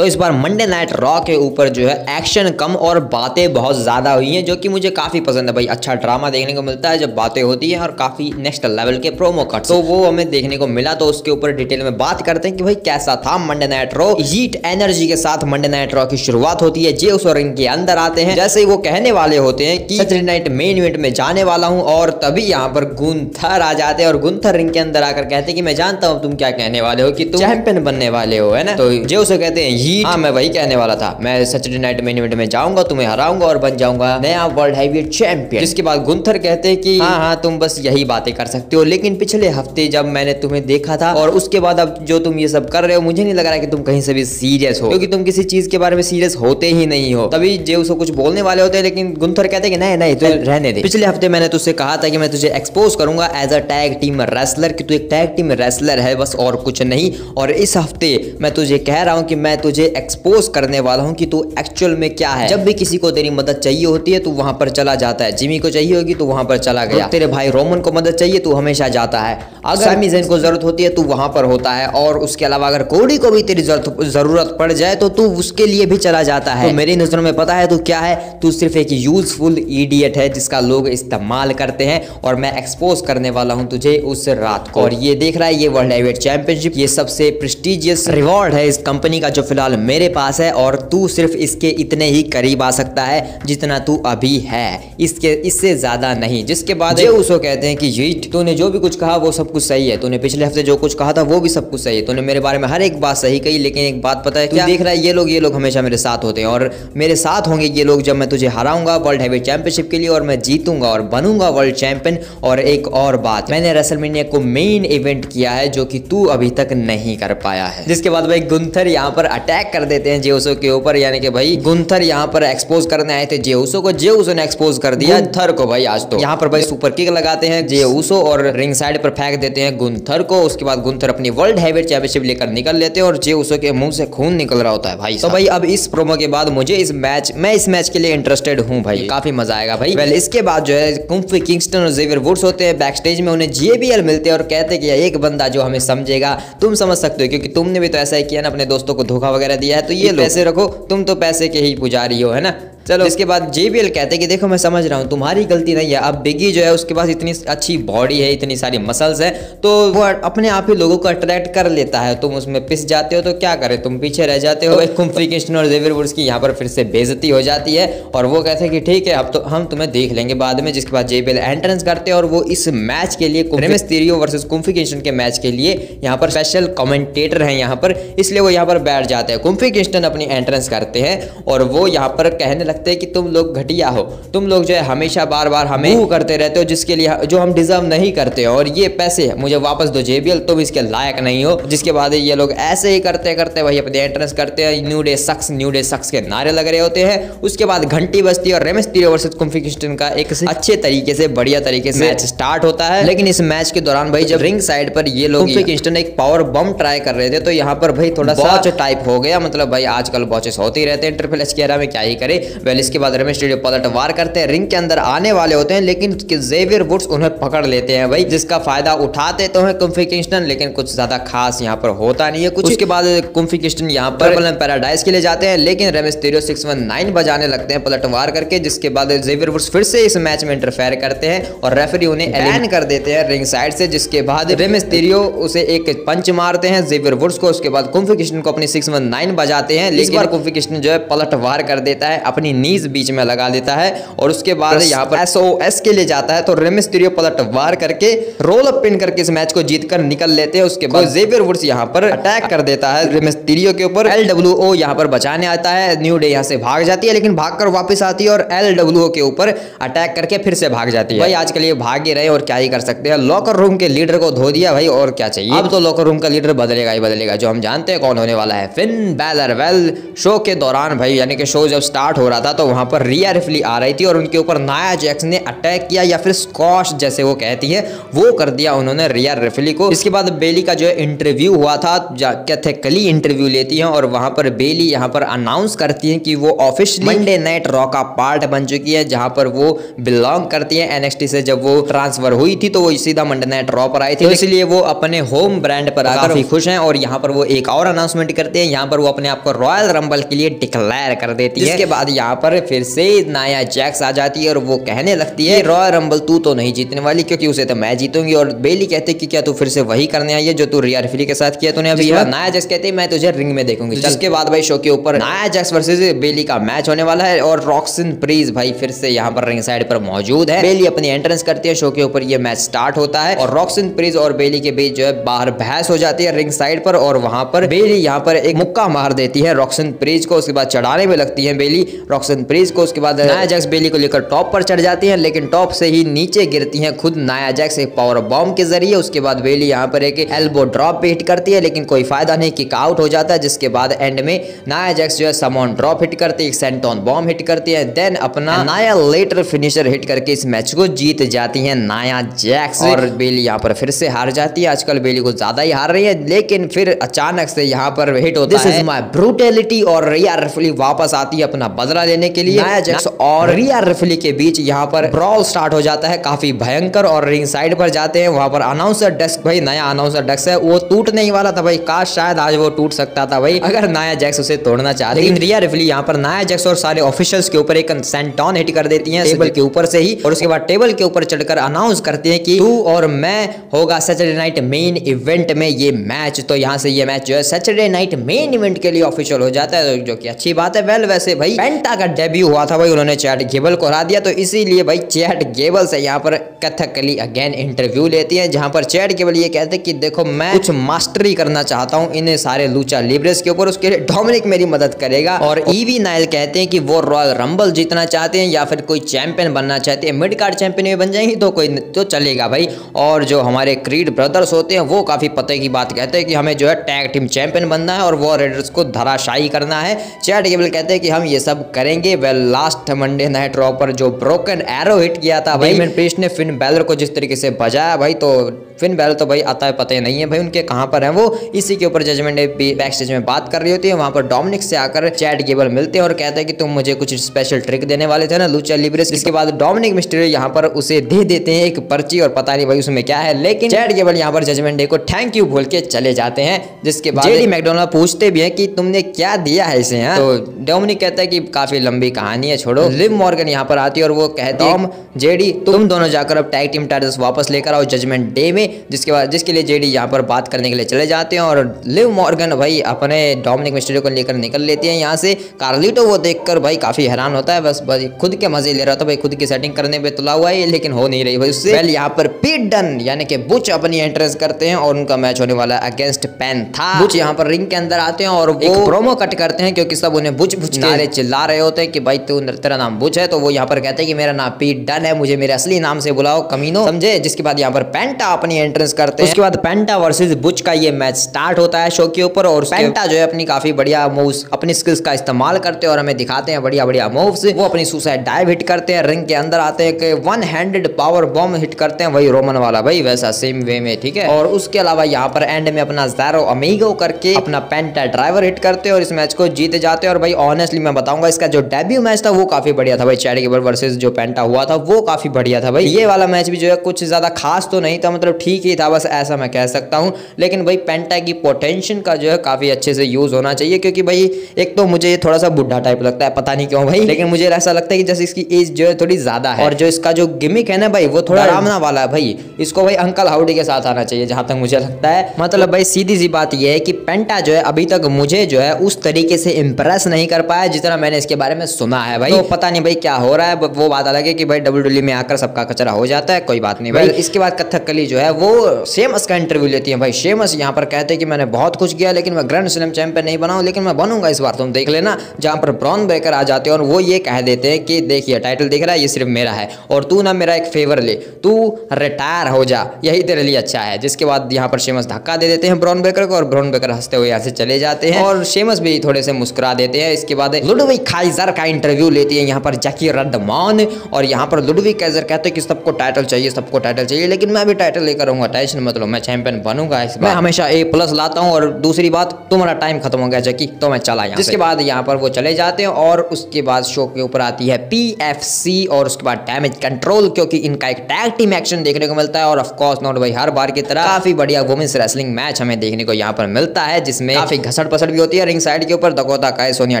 तो इस बार Monday night Raw के ऊपर जो है एक्शन कम और बातें बहुत ज्यादा हुई हैं, जो कि मुझे काफी पसंद है भाई। अच्छा ड्रामा देखने को मिलता है जब बातें होती हैं और काफी नेक्स्ट लेवल के प्रोमो कट, तो वो हमें देखने को मिला। तो उसके ऊपर डिटेल में बात करते हैं कि भाई कैसा था Monday night raw. Heat energy के साथ मंडे नाइट रॉ की शुरुआत होती है। जे उस रिंग के अंदर आते हैं, जैसे ही वो कहने वाले होते हैं कि सैटरडे नाइट मेन इवेंट में जाने वाला हूं, और तभी यहाँ पर गुंथर आ जाते हैं और गुंथर रिंग के अंदर आकर कहते हैं कि मैं जानता हूँ तुम क्या कहने वाले हो, कि तुम चैंपियन बनने वाले हो, है ना। तो जे उसे कहते हैं हीट, हाँ मैं वही कहने वाला था, मैं सैटरडे नाइट मेन इवेंट में जाऊंगा, तुम्हें हराऊंगा और बन जाऊंगा नया वर्ल्ड हैवीवेट चैंपियन। जिसके बाद गुंथर कहते हैं कि हाँ हाँ तुम बस यही बातें कर सकते हो, लेकिन पिछले हफ्ते जब मैंने तुम्हें देखा था और उसके बाद अब जो तुम ये सब कर रहे हो, मुझे नहीं लग रहा है कि तुम कहीं से भी सीरियस हो, क्योंकि तुम किसी चीज के बारे में सीरियस होते ही नहीं हो। तभी जे उसको कुछ बोलने वाले होते हैं, लेकिन गुंथर कहते हैं कि नहीं नहीं तो रहने दे। पिछले हफ्ते मैंने तुझसे कहा था कि मैं तुझे एक्सपोज करूंगा as a tag team wrestler, कि तू एक टैग टीम रेसलर है बस और कुछ नहीं। और इस हफ्ते मैं तुझे कह रहा हूं कि मैं तुझे एक्सपोज करने वाला हूं कि तू एक्चुअल में क्या है। जब भी किसी को तेरी मदद चाहिए होती है तू वहां पर चला जाता है, जिमी को चाहिए होगी तो वहां पर चला गया, तेरे भाई रोमन को मदद चाहिए तू हमेशा जाता है, अगर सैमी ज़ैन को जरूरत होती है तू वहां पर होता है, और उसके अलावा अगर कोडी को भी तेरी जरूरत पड़ जाए तो तू उसके लिए भी चला जाता है। तो मेरी नजरों में पता है तू क्या है, तू सिर्फ एक यूजफुल इडियट है जिसका लोग इस्तेमाल करते हैं, और मैं एक्सपोज करने वाला हूं तुझे उस रात को। और ये देख रहा है, ये वर्ल्ड हैवीवेट चैंपियनशिप, ये सबसे प्रेस्टिजियस रिवॉर्ड है इस कंपनी का जो फिलहाल मेरे पास है, और तू सिर्फ इसके इतने ही करीब आ सकता है जितना तू अभी है, इससे ज्यादा नहीं। जिसके बाद ये उसको कहते हैं कि हीट, तूने जो भी कुछ कहा वो सब कुछ सही है, तूने पिछले हफ्ते जो कुछ कहा था वो भी सब कुछ सही है, तूने मेरे बारे में हर एक बात सही कही, लेकिन एक बात पता है क्या, देख रहा है ये लोग हमेशा मेरे साथ होते हैं, और मेरे साथ होंगे ये लोग जब मैं तुझे हराऊंगा वर्ल्ड हैवीवेट चैंपियनशिप के लिए, और मैं जीतूंगा और बनूंगा वर्ल्ड चैंपियन। और एक और बात, मैंने रेसलमेनिया को मेन इवेंट किया है जो कि तू अभी तक नहीं कर पाया है। जिसके बाद भाई गुंथर यहाँ पर अटैक कर देते हैं जे उसो के ऊपर, यानी कि भाई गुंथर यहाँ पर एक्सपोज करने आए थे जे उसो को, जे उसो ने एक्सपोज कर दिया गुंथर को भाई। आज तो यहाँ पर भाई सुपर किक लगाते हैं जे उसो और रिंग साइड पर फेंक देते हैं गुंथर को। उसके बाद गुंथर अपनी वर्ल्ड हैवीवेट चैंपियनशिप लेकर निकल लेते हैं, और जे उसो के मुंह से खून निकल रहा होता है भाई। तो भाई अब इस प्रोमो के बाद मुझे मैं इस मैच के लिए इंटरेस्टेड हूँ भाई, काफी मजा आएगा भाई। वेल इसके बाद जो है कोफी किंगस्टन और जेवियर वुड्स होते हैं बैक स्टेज में, उन्हें JBL मिलते हैं और कहते हैं कि एक बंदा जो हमें समझेगा, तुम समझ सकते हो क्योंकि तुमने भी तो ऐसा ही किया ना, अपने दोस्तों को धोखा वगैरह दिया है, तो ये पैसे रखो, तुम तो पैसे के ही पुजारी हो, है ना। चलो इसके बाद JBL कहते हैं कि देखो मैं समझ रहा हूँ तुम्हारी गलती नहीं है, अब बिगी जो है उसके पास इतनी अच्छी बॉडी है, इतनी सारी मसल्स है, तो वो अपने आप ही लोगों को अट्रैक्ट कर लेता है, तुम उसमें पिस जाते हो तो क्या करे, तुम पीछे रह जाते हो। कोफी किंगस्टन और जेवियर वुड्स की यहाँ पर फिर से बेइज्जती हो जाती है, और वो कहते हैं कि ठीक है अब तो हम तुम्हें देख लेंगे बाद में। जिसके बाद JBL एंट्रेंस करते हैं, और वो इस मैच के लिए Rey Mysterio versus coffee Kingston के मैच के लिए यहाँ पर स्पेशल कमेंटेटर हैं यहाँ पर, इसलिए वो यहाँ पर बैठ जाते हैं। कोफी किंगस्टन अपनी एंट्रेंस करते हैं और वो यहाँ पर कहने लगते हैं कि तुम लोग घटिया हो, तुम लोग जो है हमेशा बार बार हमें करते रहते हो जिसके लिए जो हम डिजर्व नहीं करते हो, और ये पैसे मुझे वापस दो JBL, तुम इसके लायक नहीं हो। जिसके बाद ये लोग ऐसे ही करते करते वही अपने एंट्रेंस करते हैं, न्यू डे सक्स के नारे लग रहे होते हैं। उसके बाद घंटी बजती है और Rey Mysterio versus coffee Kingston का एक अच्छे तरीके से बढ़िया तरीके से मैच स्टार्ट होता है। लेकिन इस मैच के दौरान भाई जब रिंग साइड पर ये लोग कोफी किंगस्टन एक पावर बम ट्राई कर रहे थे, तो यहाँ पर भाई थोड़ा सा टाइप हो गया, मतलब भाई आजकल बॉचेस होते ही रहते हैं, ट्रिपल एच के में क्या ही करे। वेल इसके बाद रे मिस्टीरियो पलटवार करते हैं, रिंग के अंदर आने वाले होते हैं, लेकिन जेवियर वुड्स उन्हें पकड़ लेते हैं भाई, जिसका फायदा उठाते तो है कोफी किंगस्टन, लेकिन कुछ ज्यादा खास यहाँ पर होता नहीं है कुछ। उसके बाद कोफी किंगस्टन यहाँ पर पैराडाइज के लिए जाते हैं, लेकिन रे मिस्टीरियो 619 बजाने लगते हैं पलटवार करके। जिसके बाद जेवियर वुड्स फिर से इस मैच में इंटरफेयर करते हैं और रेफरी उन्हें बैन कर देते हैं रिंग साइड से। जिसके बाद रे मिस्टीरियो उसे एक पंच मारते हैं जेवियर वुड्स को, उसके बाद कोफी किंगस्टन को अपनी 619 बजाते हैं, लेकिन कोफी किंगस्टन जो है पलटवार कर देता है, अपनी नीज बीच में लगा देता है, और उसके बाद यहाँ पर SOS के लिए जाता है, तो रे मिस्टीरियो पलटवार करके रोल अप पिन करके इस मैच को जीतकर निकल लेते हैं। उसके बाद जेवियर वुड्स यहाँ पर अटैक कर देता है रे मिस्टीरियो के ऊपर, LWO यहाँ पर बचाने आता है, न्यू डे यहाँ से भाग जाती है, लेकिन भागकर वापस आती है और LWO के ऊपर अटैक करके फिर से भाग जाती है। भाई आजकल ये भाग ही रहे और क्या ही कर सकते हैं, लॉकर रूम के लीडर को धो दिया भाई, और क्या चाहिए। अब तो लॉकर रूम का लीडर बदलेगा ही बदलेगा, जो हम जानते हैं कौन होने वाला है, फिन बैलर। वेल शो के दौरान भाई, यानी कि शो जब स्टार्ट हो रहा रहा था तो वहां पर रिया रिप्ली आ रही थी और उनके ऊपर नाया जैक्स ने अटैक किया या फिर स्क्वॉश जैसे वो कहती है वो कर दिया उन्होंने रिया रिप्ली को। इसके बाद बेली का जो है इंटरव्यू हुआ था, कैथेकली इंटरव्यू लेती है और वहां पर बेली यहाँ पर अनाउंस करती है कि वो ऑफिशियली मंडे नाइट रॉ का पार्ट बन चुकी है, जहां पर वो बिलोंग करती है एनएक्सटी से। जब वो ट्रांसफर हुई थी तो वो सीधा मंडे नाइट रॉ पर आई थी, तो इसलिए वो अपने होम ब्रांड पर आकर काफी खुश हैं। और यहाँ पर वो एक और अनाउंसमेंट करते हैं, यहाँ पर वो अपने आप को रॉयल रंबल के लिए डिक्लेयर कर देती है। इसके बाद यहाँ पर फिर से नाया जैक्स आ जाती है और वो कहने लगती है रॉयल रंबल तू तो नहीं जीतने वाली क्योंकि उसे तो मैं जीतूंगी। और बेली कहते कि क्या तू फिर से वही करने आई है जो तू रिया रिप्ली के साथ किया तूने अभी। नाया जैक्स कहते हैं मैं तुझे रिंग में देखूंगी। जिसके बाद भाई शो के ऊपर नाया जैक्स वर्सेस बेली का मैच होने वाला है और रॉक्सिन प्रीज भाई फिर से यहाँ पर रिंग साइड पर मौजूद है। बेली अपनी एंट्रेंस करती है, शो के ऊपर ये मैच स्टार्ट होता है और रॉक्सिन प्रीज और बेली के बीच जो है बाहर बहस हो जाती है रिंग साइड पर। और वहां पर बेली यहाँ पर एक मुक्का मार देती है रॉक्सिन प्रीज को, उसके बाद चढ़ाने में लगती है बेली रॉक्सिन प्रीज को। उसके बाद नाया जैक्स बेली को लेकर टॉप पर चढ़ जाती है लेकिन टॉप से ही नीचे गिरती है खुद नाया जैक्स एक पावर बॉम्ब के जरिए। उसके बाद बेली यहाँ पर एक एल्बो ड्रॉप पे हिट करती है लेकिन कोई फायदा नहीं, किक आउट हो जाता है। जिसके बाद एंड में नाया जैक्स जो है समॉन ड्रॉप हिट करती है, एक सेंटोन बॉम्ब हिट करती है, देन अपना नाया लेटर फिनिशर हिट करके इस मैच को जीत जाती है नाया जैक्स। और बेली यहाँ पर फिर से हार जाती है, आजकल बेली को ज्यादा ही हार रही है। लेकिन फिर अचानक से यहाँ पर हिट होता है दिस इज माय ब्रूटैलिटी और रिया रिप्ली वापस आती है अपना बदला लेने के लिए। नाया जैक्स और रिया रिप्ली के बीच यहाँ पर ब्रॉल स्टार्ट हो जाता है काफी भयंकर और रिंग साइड पर जाते हैं। वहां पर अनाउंसर डेस्क भाई नया अनाउंसर डेस्क है वो टूटने ही वाला था भाई, काश शायद आज वो टूट सकता था भाई अगर नाया जैक्स उसे तोड़ना चाहती। लेकिन रिया रिप्ली यहाँ पर नाया जैक्स और सारे ऑफिशियल्स के ऊपर एक सेंटोन हिट कर देती हैं टेबल के ऊपर से ही। और उसके बाद टेबल के ऊपर चढ़कर अनाउंस करती है कि तू और मैं होगा सैटरडे नाइट मेन इवेंट में ये मैच। तो यहाँ से ये मैच जो है सैटरडे नाइट मेन इवेंट के लिए ऑफिशियल हो जाता है जो कि अच्छी बात है। वेल वैसे भाई पेंटा का डेब्यू हुआ था भाई, उन्होंने चैट गेबल को हरा दिया तो इसीलिए भाई चैट गेबल से यहाँ पर कैथेकली अगेन इंटरव्यू लेती है जहां पर चैट गेबल ये कहते हैं कि देखो मैं कुछ मास्टरी करना चाहता हूं इन सारे लूचा लिब्रेस के ऊपर, उसके लिए डोमिनिक मेरी मदद करेगा। और ईवी नाइल कहते हैं कि वो रॉयल रंबल जीतना चाहते हैं या फिर कोई चैंपियन बनना चाहते हैं, मिड कार्ड चैंपियन भी बन जाएंगे तो कोई तो चलेगा भाई। और जो हमारे क्रीड ब्रदर्स होते हैं वो काफी पते की बात कहते हैं कि हमें जो है टैग टीम चैंपियन बनना है और वॉर रेडर्स को धराशायी करना है। चैट गेबल कहते हैं कि हम ये सब करेंगे। Well last Monday night raw पर जो ब्रोकन एरो हिट किया था भाई डेमियन प्रीस्ट ने फिन बैलर को जिस तरीके से बजाया भाई, तो फिन बैलर तो भाई आता है पता ही नहीं है भाई उनके कहां पर हैं वो। इसी के ऊपर जजमेंट डे बैक स्टेज में बात कर रही होती है, वहां पर डोमिनिक से आकर चैट गेबल मिलते हैं और कहते हैं कि तुम मुझे कुछ स्पेशल ट्रिक देने वाले थे ना लूचा लिब्रेस। इसके बाद डोमिनिक मिस्टीरियो यहाँ पर उसे दे देते हैं एक पर्ची और पता नहीं भाई उसमें क्या है, लेकिन चैट गेबल यहाँ पर जजमेंट डे को थैंक यू बोल के चले जाते हैं। जिसके बाद जेडी मैकडोनाल्ड पूछते भी हैं कि तुमने क्या दिया है इसे। तो डोमिनिक कहता है कि काफी लंबी कहानी है छोड़ो। लिव मॉर्गन यहाँ पर आती है और वो कहती है जेडी तुम दोनों जाकर अब टैग टीम टाइटल्स वापस लेकर आओ जजमेंट डे में। जिसके लिए जेडी यहाँ पर बात करने के लिए चले जाते हैं और लिव मॉर्गन भाई अपने डोमिनिक मिस्टीरियो को लेकर निकल लेते हैं यहाँ से। कार्लिटो वो देखकर भाई काफी हैरान होता है, बस भाई खुद के मजे ले रहा था भाई, खुद की सेटिंग करने पे तुला हुआ है लेकिन हो नहीं रही भाई उससे। पहले यहाँ पर पीट डन यानी कि बुच अपनी एंट्रेंस करते हैं और उनका मैच होने वाला है अगेंस्ट पैंथा। बुच यहाँ पर रिंग के अंदर आते हैं और वो प्रोमो कट करते हैं क्योंकि सब उन्हें बुच बुच नारे चिल्ला रहे होते हैं कि भाई तू तेरा नाम बुच है, तो वो यहाँ पर कहते हैं कि मेरा नाम पीट डन है, मुझे मेरे असली नाम से बुलाओ कमीनो, समझे। जिसके बाद यहाँ पर पेंटा अपनी एंट्रेंस करते हैं। उसके बाद पेंटा वर्सेस बुच का ये मैच स्टार्ट होता है शो के ऊपर और पेंटा जो है अपनी काफी बढ़िया मूव्स अपनी स्किल्स का इस्तेमाल करते हैं और हमें दिखाते हैं बढ़िया बढ़िया मूव्स। वो अपनी सुसाइड डाइव हिट करते हैं, रिंग के अंदर आते हैं कि one handed power bomb hit करते हैं, वही रोमन वाला भाई वैसा सेम वे में, ठीक है। और उसके अलावा यहाँ पर एंड में अपना ज़ेरो अमीगो करके अपना पेंटा ड्राइवर हिट करते हैं और इस मैच को जीत जाते हैं। और भाई ऑनेस्टली मैं बताऊंगा इसका जो डेब्यू मैच था वो काफी बढ़िया था भाई, चैट गेबल वर्सेस जो पेंटा हुआ था वो काफी बढ़िया था भाई। ये वाला मैच भी जो है कुछ ज्यादा खास तो नहीं था, मतलब ठीक ही था बस, ऐसा मैं कह सकता हूँ। लेकिन भाई पेंटा की पोटेंशियल का जो है काफी अच्छे से यूज होना चाहिए क्योंकि भाई एक तो मुझे ये थोड़ा सा बुढ़ा टाइप लगता है, पता नहीं क्यों भाई, लेकिन मुझे ऐसा लगता है कि जैसे इसकी एज जो है थोड़ी ज्यादा है और जो इसका जो गिमिक है ना भाई वो थोड़ा रामना वाला है भाई, इसको भाई अंकल हाउडी के साथ आना चाहिए जहां तक मुझे लगता है। मतलब भाई सीधी सी बात ये है कि पेंटा जो है अभी तक मुझे जो है उस तरीके से इंप्रेस नहीं कर पाया जितना मैंने इसके बारे में सुना है भाई। तो पता नहीं भाई क्या हो रहा है, वो बात अलग है कि भाई WWE में आकर सबका कचरा हो जाता है, कोई बात नहीं भाई। इसके बाद कथकली जो है वो शेमस का इंटरव्यू लेती है भाई। शेमस यहाँ पर कहते हैं कि मैंने बहुत कुछ किया लेकिन मैं ग्रैंड स्लैम चैंपियन नहीं बनाऊं, लेकिन मैं बनूंगा इस बार, तुम देख लेना। जहां पर ब्रॉन ब्रेकर आ जाते हैं और वो ये कह देते हैं कि देखिए टाइटल देख रहा है ये सिर्फ मेरा है और तू ना मेरा एक फेवर ले, तू रिटायर हो जा, यही तेरे लिए अच्छा है। जिसके बाद यहाँ पर शेमस धक्का दे देते हैं ब्रॉन ब्रेकर को और ब्रॉन ब्रेकर हंसते हुए यहाँ से चले जाते हैं और शेमस भी थोड़े से मुस्कुरा देते हैं। इसके बाद लुडविक काइजर का इंटरव्यू लेती है यहाँ पर जैकी रेडमान, और यहाँ पर लुडविग काइजर कहते हैं कि सबको टाइटल चाहिए, सबको टाइटल चाहिए, लेकिन मैं भी टाइटल लेकर आऊंगा, टेंशन मतलब मैं चैंपियन बनूंगा इस बार, मैं हमेशा A+ लाता हूँ। और दूसरी बात, तुम्हारा टाइम खत्म हो गया जैकी, तो मैं चला यहाँ। जिसके बाद यहाँ पर वो चले जाते हैं और उसके बाद शो के ऊपर आती है PFC और उसके बाद डैमेज कंट्रोल, क्योंकि इनका एक टैग टीम एक्शन देखने को मिलता है। और ऑफ कोर्स नॉट भाई, हर बार की तरह काफी बढ़िया वुमेन्स रेसलिंग मैच हमें देखने को यहाँ पर मिलता है, जिसमें काफी घसड़ पसड़ भी होती है। रिंग साइड के ऊपर डकोटा काई सोनिया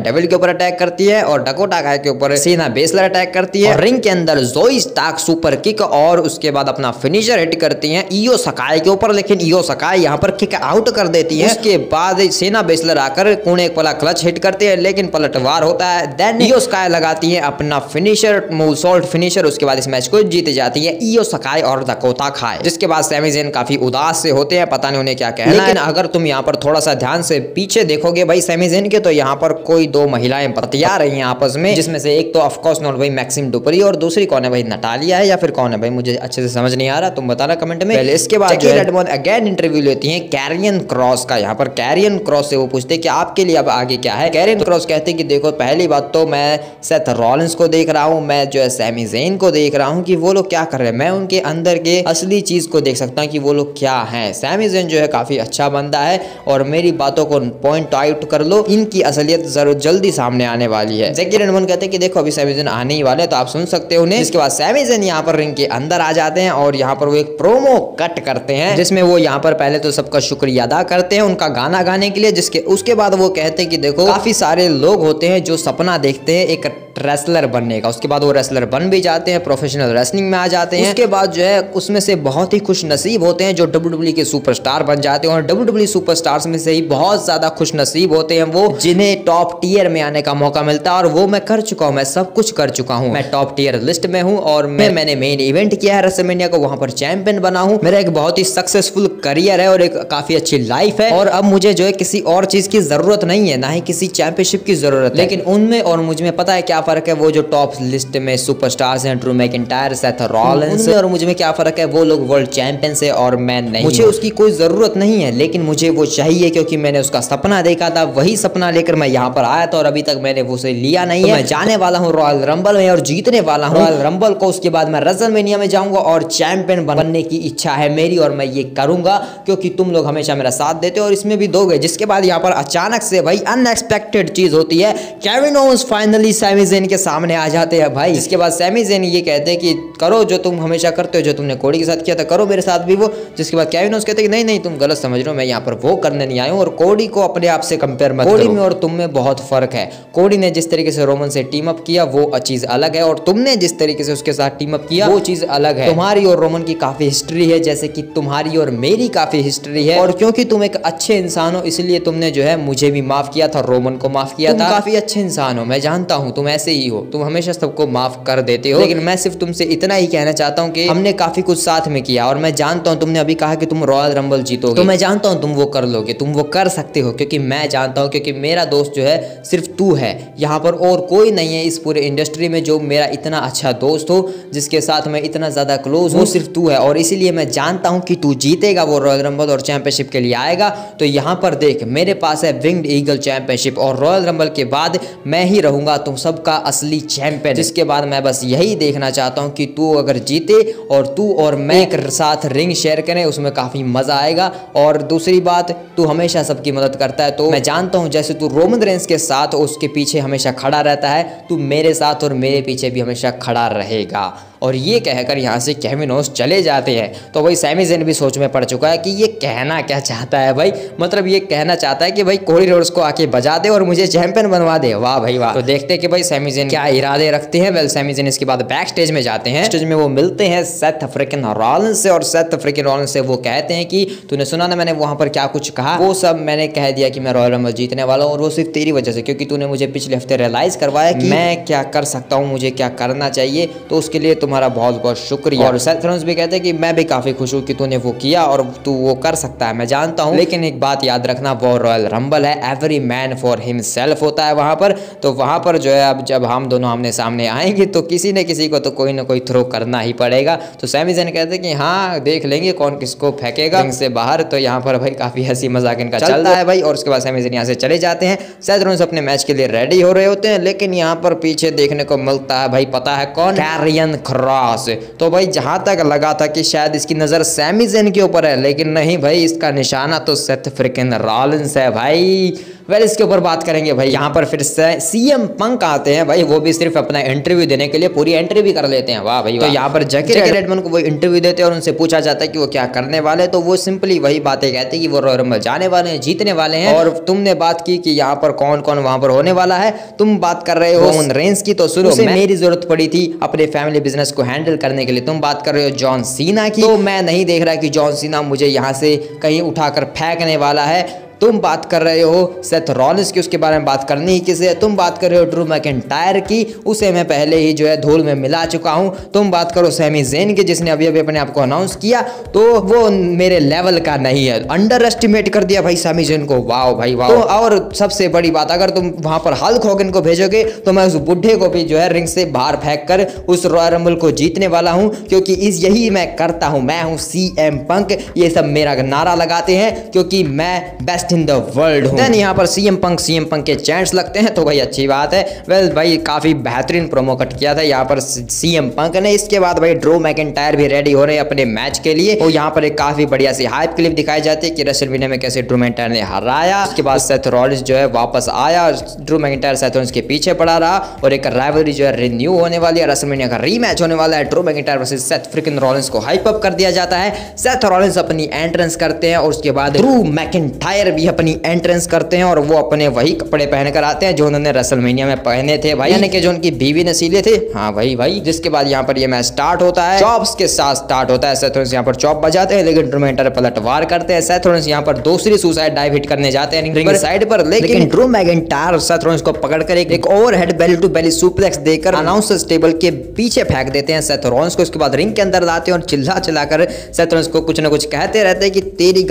डेविल के ऊपर अटैक करती है और डकोटा काई के ऊपर सीना बेसलर अटैक करती है। रिंग के अंदर जोई स्टार्क सुपर किक और उसके बाद अपना फिनिशर हिट करती है इयो सकाई के ऊपर, लेकिन इयो सकाई यहाँ पर किक आउट कर देती है। उसके बाद सीना बेसलर आकर कोने एक पला क्लच हिट करते हैं, लेकिन पलटवार होता है। देन इयो सकाई लगाती है अपना फिनिशर मूलसॉल्ट फिनिशर, उसके बाद इस मैच को जीत जाती है इयो सकाई और डकोटा काई। जिसके बाद सैमी ज़ेन काफी उदास से होते हैं, पता नहीं उन्हें क्या कहना है। लेकिन अगर तुम यहाँ पर थोड़ा सा ध्यान से पीछे देखोगे भाई सैमी ज़ेन के, तो यहाँ पर कोई दो महिलाएं बतिया रही हैं आपस में, जिसमें से एक तो ऑफ कोर्स नॉट भाई मैक्सिम डुपरी और दूसरी कौन है भाई, नटालिया है या फिर कौन है भाई, मुझे अच्छे से समझ नहीं आ रहा, तुम बताना कमेंट में। पहले इसके बाद जैकी रेडमान अगेन इंटरव्यू लेती हैं कैरियन क्रॉस का। यहाँ पर कैरियन क्रॉस से वो पूछते हैं कि आपके लिए अब आगे क्या है। कैरियन क्रॉस कहते हैं कि देखो, पहली बात तो मैं सेथ रॉलिंस को देख रहा हूँ, मैं जो है सैमी ज़ेन को देख रहा हूँ कि वो लोग क्या कर रहे हैं, मैं उनके अंदर के असली चीज को देख सकता हूँ कि वो लोग क्या हैं। सैमी ज़ेन जो है काफी अच्छा बंदा है और मेरी बातों को पॉइंट आउट कर लो, इनकी असलियत जरूर जल्दी सामने आने वाली है। जैकी रेडमान कहते हैं कि देखो अभी सैमी ज़ेन आने ही वाले, तो आप सुन सकते हो उन्हें। इसके बाद सैमी ज़ेन यहाँ पर रिंग के अंदर आ जाते हैं और यहाँ पर वो एक प्रोमो कट करते हैं, जिसमें वो यहाँ पर पहले तो सबका शुक्रिया अदा करते हैं उनका गाना गाने के लिए। जिसके उसके बाद वो कहते हैं कि देखो, काफी सारे लोग होते हैं जो सपना देखते हैं एक रेसलर बनने का, उसके बाद वो रेसलर बन भी जाते हैं, प्रोफेशनल रेसलिंग में आ जाते हैं। उसके बाद जो है उसमें से बहुत ही खुश नसीब होते हैं जो WWE के सुपरस्टार बन जाते हैं, और WWE सुपरस्टार्स में से ही बहुत ज्यादा खुश नसीब होते हैं वो जिन्हें टॉप टियर में आने का मौका मिलता है। और वो मैं कर चुका हूँ, मैं सब कुछ कर चुका हूँ, मैं टॉप टियर लिस्ट में हूँ और मैंने मेन इवेंट किया है रेसलमेनिया को, वहां पर चैंपियन बना हूँ। मेरा एक बहुत ही सक्सेसफुल करियर है और एक काफी अच्छी लाइफ है, और अब मुझे जो है किसी और चीज की जरूरत नहीं है, ना ही किसी चैंपियनशिप की जरूरत है। लेकिन उनमें और मुझ में पता है क्या फर्क है, वो जो टॉप लिस्ट में सुपरस्टार्स हैं, ड्रू मैकिंटायर, सेथ रॉलिंस, और मुझ में क्या फर्क है, वो लोग वर्ल्ड चैंपियंस है और मैं नहीं। मुझे उसकी कोई जरूरत नहीं है, लेकिन मुझे वो चाहिए क्योंकि मैंने उसका सपना देखा था, वही सपना लेकर मैं यहाँ पर आया था और अभी तक मैंने वो उसे लिया नहीं है। मैं जाने वाला हूँ रॉयल रंबल में और जीतने वाला हूँ रॉयल रंबल को, उसके बाद मैं रेसलमेनिया में जाऊंगा और चैंपियन बनने की इच्छा है मेरी, और मैं ये करूंगा क्योंकि तुम लोग हमेशा मेरा साथ देते हो और इसमें भी दोगे। जिसके बाद यहाँ पर अचानक से भाई अनएक्सपेक्टेड चीज होती है, Kevin Owens finally Sami Zayn के सामने आ जाते हैं भाई। जिसके बाद सैमी ज़ेन ये कहते हैं कि करो जो तुम हमेशा करते हो, जो तुमने कोडी के साथ किया था करो मेरे साथ भी वो। जिसके बाद केविन ओवेंस कहते हैं कि नहीं नहीं तुम गलत समझ रहे हो, मैं यहाँ पर वो करने नहीं आया हूँ, और कोडी को अपने आप से कंपेयर मत करो, कोडी में और तुम में बहुत फर्क है। कोडी ने जिस तरीके से रोमन से टीम अप किया वो चीज अलग है, और तुमने जिस तरीके से उसके साथ टीम अप किया वो चीज अलग है। तुम्हारी और रोमन की काफी हिस्ट्री है, जैसे कि तुम्हारी और मेरी काफी हिस्ट्री है, और क्योंकि तुम एक अच्छे इंसान हो इसलिए तुमने जो है मुझे भी माफ किया था, रोमन को माफ किया था। काफी अच्छे इंसान हो, मैं जानता हूँ तुम ऐसे ही हो, तुम हमेशा सबको माफ कर देते हो। लेकिन मैं सिर्फ तुमसे इतना ही कहना चाहता हूँ कि हमने काफी कुछ साथ में किया, और मैं जानता हूँ तुमने अभी कहा कि तुम रॉयल रंबल जीतोगे, तो मैं जानता हूँ तुम वो कर लोगे, तुम वो कर सकते हो, क्योंकि मैं जानता हूँ, क्योंकि मेरा दोस्त जो है सिर्फ तू है, यहाँ पर और कोई नहीं है इस पूरे इंडस्ट्री में जो मेरा इतना अच्छा दोस्त हो, जिसके साथ मैं इतना ज्यादा क्लोज हूँ, सिर्फ तू है। और इसीलिए मैं जानता हूँ कि तू जीतेगा वो रॉयल रंबल और चैंपियनशिप के लिए आएगा। तो यहाँ पर देख, मेरे पास है विंग्ड ईगल चैंपियनशिप, और रॉयल रंबल के बाद मैं ही रहूंगा तुम सबका असली चैंपियन। जिसके बाद मैं बस यही देखना चाहता हूँ कि तू अगर जीते और तू और मैं एक साथ रिंग शेयर करें, उसमें काफी मजा आएगा। और दूसरी बात, तू हमेशा सबकी मदद करता है, तो मैं जानता हूँ जैसे तू रोमन रेंस के साथ उसके पीछे हमेशा खड़ा रहता है, तू मेरे साथ और मेरे पीछे भी हमेशा खड़ा रहेगा। और ये कहकर यहाँ से केविन ओवेंस चले जाते हैं। तो भाई सैमी ज़ेन भी सोच में पड़ चुका है कि ये कहना क्या चाहता है भाई, मतलब ये कहना चाहता है कि भाई कोडी रोड्स को आके बजा दे और मुझे चैंपियन बनवा दे। वाह भाई वाह। तो देखते हैं कि भाई सैमी ज़ेन क्या इरादे रखते हैं। वेल सैमी ज़ेन इसके बाद बैक स्टेज में जाते हैं, स्टेज में वो मिलते हैं सेथ फ्रिकन रॉलिंस से, और सेथ फ्रिकन रॉलिंस से वो कहते हैं कि तूने सुना ना मैंने वहां पर क्या कुछ कहा, वो सब मैंने कह दिया कि मैं रॉयल रंबल जीतने वाला हूँ, और वो सिर्फ तेरी वजह से, क्योंकि तूने मुझे पिछले हफ्ते रियलाइज करवाया कि मैं क्या कर सकता हूँ, मुझे क्या करना चाहिए, तो उसके लिए तो तुम्हारा बहुत बहुत शुक्रिया। और सेथ रॉलिंस भी कहते हैं कि मैं भी काफी खुश हूँ कि तूने वो किया और तू वो कर सकता है, मैं जानता हूँ, लेकिन एक बात याद रखना, वो रॉयल रंबल है, एवरी मैन फॉर हिमसेल्फ होता है वहां पर। तो वहां पर जो है अब जब हम दोनों आमने सामने आएंगे तो किसी न किसी को तो कोई ना कोई थ्रो करना ही पड़ेगा। तो सैमी ज़ैन कहते हैं कि हाँ देख लेंगे कौन किसको फेंकेगा रिंग से बाहर। तो यहाँ पर भाई काफी हंसी मजाक इनका चलता है भाई। और उसके बाद सैमी ज़ैन यहाँ से चले जाते हैं। सेथ रॉलिंस अपने मैच के लिए रेडी हो रहे होते हैं, लेकिन यहाँ पर पीछे देखने को मिलता है भाई, पता है कौन, कैरियन क्रॉस। तो भाई जहां तक लगा था कि शायद इसकी नजर सैमी ज़ैन के ऊपर है, लेकिन नहीं भाई, इसका निशाना तो सेथ फ्रिकिन रॉलिंस है भाई। वेल इसके ऊपर बात करेंगे भाई। यहाँ पर फिर सीएम पंक आते हैं भाई, वो भी सिर्फ अपना इंटरव्यू देने के लिए, पूरी एंट्री भी कर लेते हैं, वाह भाई। तो यहाँ पर जैकी रेडमैन को वो इंटरव्यू देते हैं और उनसे पूछा जाता है कि वो क्या करने वाले, तो वो सिंपली वही बातें कहते हैं कि वो रॉयल रंबल जाने वाले हैं, जीतने वाले हैं। और तुमने बात की कि यहाँ पर कौन कौन वहां पर होने वाला है, तुम बात कर रहे हो रोमन रेंस की, तो सुनो, मेरी जरूरत पड़ी थी अपने फैमिली बिजनेस को हैंडल करने के लिए। तुम बात कर रहे हो जॉन सीना की, तो मैं नहीं देख रहा कि जॉन सीना मुझे यहाँ से कहीं उठाकर फेंकने वाला है। तुम बात कर रहे हो सेथ रॉलिंस की, उसके बारे में बात करनी ही किसे है। तुम बात कर रहे हो ड्रू मैकिंटायर की, उसे मैं पहले ही जो है धूल में मिला चुका हूं। तुम बात करो सैमी ज़ैन की, जिसने अभी अभी अपने आप को अनाउंस किया, तो वो मेरे लेवल का नहीं है। अंडर एस्टिमेट कर दिया भाई सैमी ज़ैन को, वाह भाई वाह। तो और सबसे बड़ी बात, अगर तुम वहां पर हल्क होगन को भेजोगे तो मैं उस बुढ़े को भी जो है रिंग से बाहर फेंक कर उस रॉयल रंबल को जीतने वाला हूं, क्योंकि यही मैं करता हूं। मैं हूं सीएम पंक, ये सब मेरा नारा लगाते हैं क्योंकि मैं बेस्ट इन द वर्ल्ड हूं। देन यहाँ पर सीएम पंक के चैंट्स लगते हैं, तो भाई अच्छी बात है। वेल भाई काफी बेहतरीन प्रोमो कट किया था यहाँ पर सीएम पंक ने। इसके बाद भाई ड्रू मैकिंटायर भी रेडी हो रहे हैं अपने मैच के लिए, और यहाँ पर एक काफी बढ़िया सी हाइप क्लिप दिखाई जाती है कि रेसलमेनिया में कैसे ड्रू मैकिंटायर ने हराया। उसके बाद सेथ रॉलिंस जो है वापस आया, ड्रू मैकिंटायर सेथ रॉलिंस के पीछे पड़ा रहा, और एक राइवलरी जो है रिन्यू होने वाली है, रेसलमेनिया का रीमैच होने वाला है, Drew McIntyre versus Seth freaking Rollins को हाइप अप कर दिया जाता है। सेथ रॉलिंस अपनी एंट्रेंस करते हैं और उसके बाद ड्रू मैकिंटायर भी अपनी एंट्रेंस करते हैं, और वो अपने वही कपड़े पहनकर आते हैं जो उन्होंने रेसलमेनिया में पहने थे भाई, यानी कि जो उनकी बीवी नसीले थे, हाँ भाई। जिसके बाद यहाँ पर ये मैच स्टार्ट होता है, चॉप्स के साथ स्टार्ट होता है। सेथ रॉलिंस यहाँ पर चॉप बजाते हैं, लेकिन ड्रू मैकिंटायर पलटवार करते हैं। सेथ रॉलिंस यहाँ पर दूसरी सुसाइड डाइव हिट करने जाते हैं रिंग साइड पर, लेकिन ड्रू मैकिंटायर सेथ रॉलिंस को पकड़कर एक overhead belly to belly suplex देकर अनाउंसर्स टेबल के पीछे फेंक देते हैं सेथ रॉलिंस को। उसके बाद रिंग के अंदर लाते हैं और चिल्लाकर सेथ रॉलिंस को कुछ ना कुछ कहते रहते हैं कि तेरी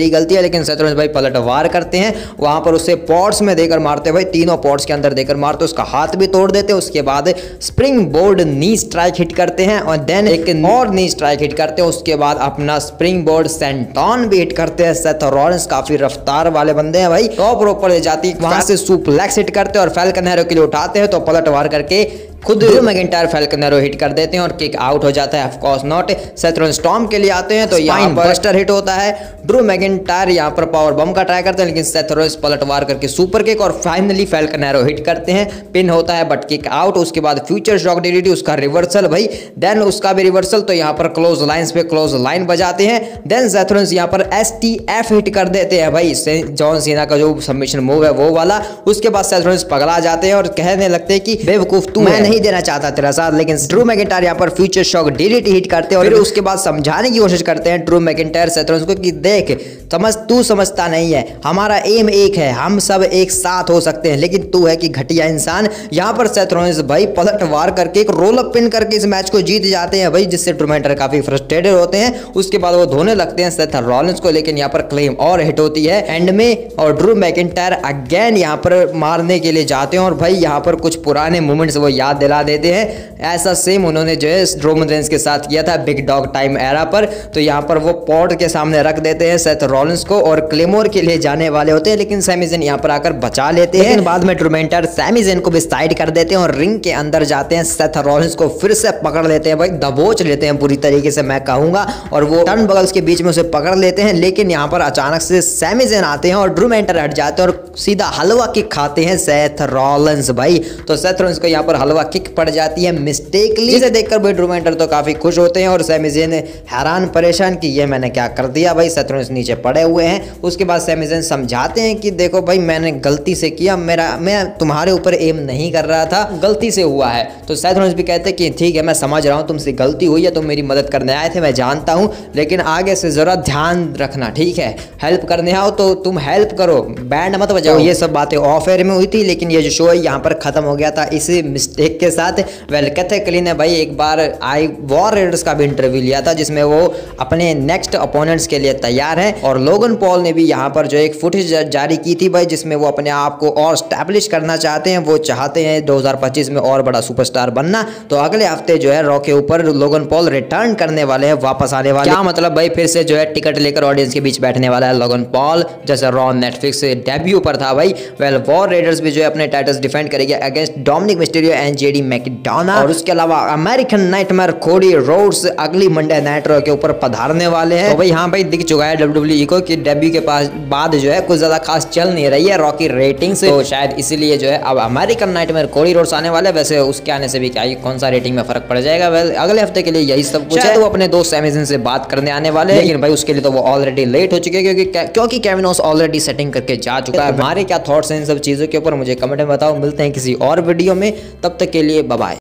गलती है, लेकिन सेथ रॉलिंस भाई पलटवार करते हैं। वहां पर उसे पॉट्स में देकर मारते भाई, तीनों पॉट्स के अंदर देकर मारते, उसका हाथ भी तोड़ देते। उसके बाद spring board knee strike hit करते हैं, और देन एक और नी स्ट्राइक हिट करते हैं। उसके बाद अपना स्प्रिंग बोर्ड सेंटॉन भी हिट करते हैं। सेथ रॉलिंस काफी रफ्तार वाले बंदे हैं भाई, टॉप रोप पर ले जाती है, वहां से सुप्लेक्स हिट करते हैं और फैल्कन एरो के लिए उठाते हैं, तो पलटवार करके खुद Drew McIntyre falcon arrow hit कर देते हैं और किक आउट हो जाता है। Of course not. Seth Rollins storm के लिए आते हैं, तो यहाँ पर बस्टर हिट होता है। ड्रू मैकिंटायर यहाँ पर पावर बम का ट्राई करते हैं, लेकिन सेथ रॉलिंस पलटवार करके सुपर किक और फाइनली फैल्कन एरो हिट करते हैं। पिन होता है बट किक आउट। उसके बाद फ्यूचर शॉक डीडीटी, उसका रिवर्सल भाई, देन उसका भी रिवर्सल, तो यहाँ पर क्लोज लाइंस पे क्लोज लाइन बजाते हैं। देन सेथ रॉलिंस यहाँ पर STF हिट कर देते हैं भाई, जॉन सीना का जो सबमिशन मूव है वो वाला। उसके बाद सेथ रॉलिंस पगला जाते हैं और कहने लगते हैं कि बेवकूफ तू, मैं नहीं देना चाहता तेरा साथ, लेकिन ड्रू मैकिंटायर यहाँ पर फ्यूचर शॉक डीडीटी हिट करते हैं और फिर उसके बाद समझाने की कोशिश करते हैं ड्रू मैकिंटायर सेथ रॉलिंस को कि देख तू समझता नहीं है, हमारा एम एक है, हम सब एक साथ हो सकते हैं, लेकिन तू है कि घटिया इंसान। यहाँ पर सेथ रॉलिंस भाई पलटवार करके एक रोल अप पिन करके इस मैच को जीत जाते हैं भाई, जिससे ड्रू मैकिंटायर काफी फ्रस्ट्रेटेड होते हैं। उसके बाद वो धोने लगते हैं सेथ रॉलिंस को, लेकिन यहाँ पर क्लेम और हिट होती है एंड में, और ड्रू मैकिंटायर अगेन यहाँ पर मारने के लिए जाते हैं, और भाई यहाँ पर कुछ पुराने मोमेंट्स वो याद दिला देते हैं। ऐसा सेम उन्होंने जो है रोमन रेंस के साथ किया था बिग डॉग टाइम एरा पर। तो यहाँ पर वो पॉट के सामने रख देते हैं सेथ रॉलिंस को और क्लेमोर के लिए जाने वाले होते हैं, लेकिन सैमी ज़ैन यहाँ पर आकर बचा लेते हैं। लेकिन बाद में ड्रू मैकिंटायर सैमी ज़ैन को भी साइड कर देते हैं और रिंग के अंदर जाते हैं। सेथ रॉलिंस को फिर से पकड़ लेते हैं भाई, दबोच लेते हैं पूरी तरीके से मैं कहूंगा, और वो टर्न बगल्स के बीच में उसे पकड़ लेते हैं। लेकिन यहाँ पर अचानक से सैमी ज़ैन आते हैं और ड्रू मैकिंटायर हट जाते हैं और सीधा हलवा किक खाते हैं सेथ रॉलिंस भाई। तो सेथ रॉलिंस को यहाँ पर हलवा किक पड़ जाती है मिस्टेकली, जिसे देखकर भाई ड्रू मैकिंटायर तो काफी खुश होते हैं और सैमी ज़ैन हैरान परेशान कि ये मैंने क्या कर दिया भाई, सेथ रॉलिंस नीचे पड़े हुए हैं। उसके बाद सैमी ज़ैन समझाते हैं कि देखो भाई मैंने गलती से किया, मैं तुम्हारे ऊपर एम नहीं कर रहा था, गलती से हुआ है। तो सेथ रॉलिंस भी कहते हैं कि ठीक है मैं समझ रहा हूँ तुमसे गलती हुई है, तुम मेरी मदद करने आए थे मैं जानता हूँ, लेकिन आगे से जरा ध्यान रखना ठीक है, हेल्प करने आओ तो तुम हेल्प करो, बैंड मत बजाओ। ये सब बातें ऑफ एयर में हुई थी, लेकिन ये जो शो है यहाँ पर खत्म हो गया था इस मिस्टेक टेक के साथ। वेल कैथेकली ने भाई एक बार आई वॉर रेडर्स का भी इंटरव्यू लिया था जिसमें वो अपने नेक्स्ट अपोनेंट्स के लिए तैयार है। और लोगन पॉल ने भी यहाँ पर जो एक फुटेज जारी की थी भाई, जिसमें वो अपने आप को और स्टैब्लिश करना चाहते हैं। वो चाहते हैं 2025 में और बड़ा सुपरस्टार बनना। तो अगले हफ्ते जो है रॉ के ऊपर लोगन पॉल रिटर्न करने वाले हैं, वापस आने वाले। क्या मतलब भाई, फिर से जो है टिकट लेकर ऑडियंस के बीच बैठने वाला है लोगन पॉल, जैसे रॉ नेटफ्लिक्स से डेब्यू पर था भाई। वेल वॉर रेडर्स भी जो है अपने टाइटल्स डिफेंड करेंगे against Dominik Mysterio and JD McDonald. और उसके अलावा अमेरिकन नाइटमेयर कोडी रोड्स अगली मंडे नाइट रॉ के ऊपर पधारने वाले हैं। तो भाई हाँ भाई, दिख चुका है डब्ल्यूडब्ल्यूई को कि डेब्यू के पास बाद जो है कुछ ज्यादा खास चल नहीं रही है रॉ की रेटिंग से। तो शायद इसीलिए जो है अब अमेरिकन नाइटमेयर कोडी रोड्स आने वाले। वैसे उसके आने से भी क्या कौन सा रेटिंग में फर्क पड़ जाएगा। वेल अगले हफ्ते के लिए यही सब कुछ है। तो अपने दोस्त सैमी ज़िन से बात करने आने वाले हैं, लेकिन भाई उसके लिए तो वो ऑलरेडी लेट हो चुके हैं क्योंकि केविन ओस ऑलरेडी सेटिंग करके जा चुका है। हमारे क्या थॉट्स हैं इन सब चीज़ों के ऊपर मुझे कमेंट में बताओ। मिलते हैं किसी और वीडियो में, तब तक के लिए बाय बाय।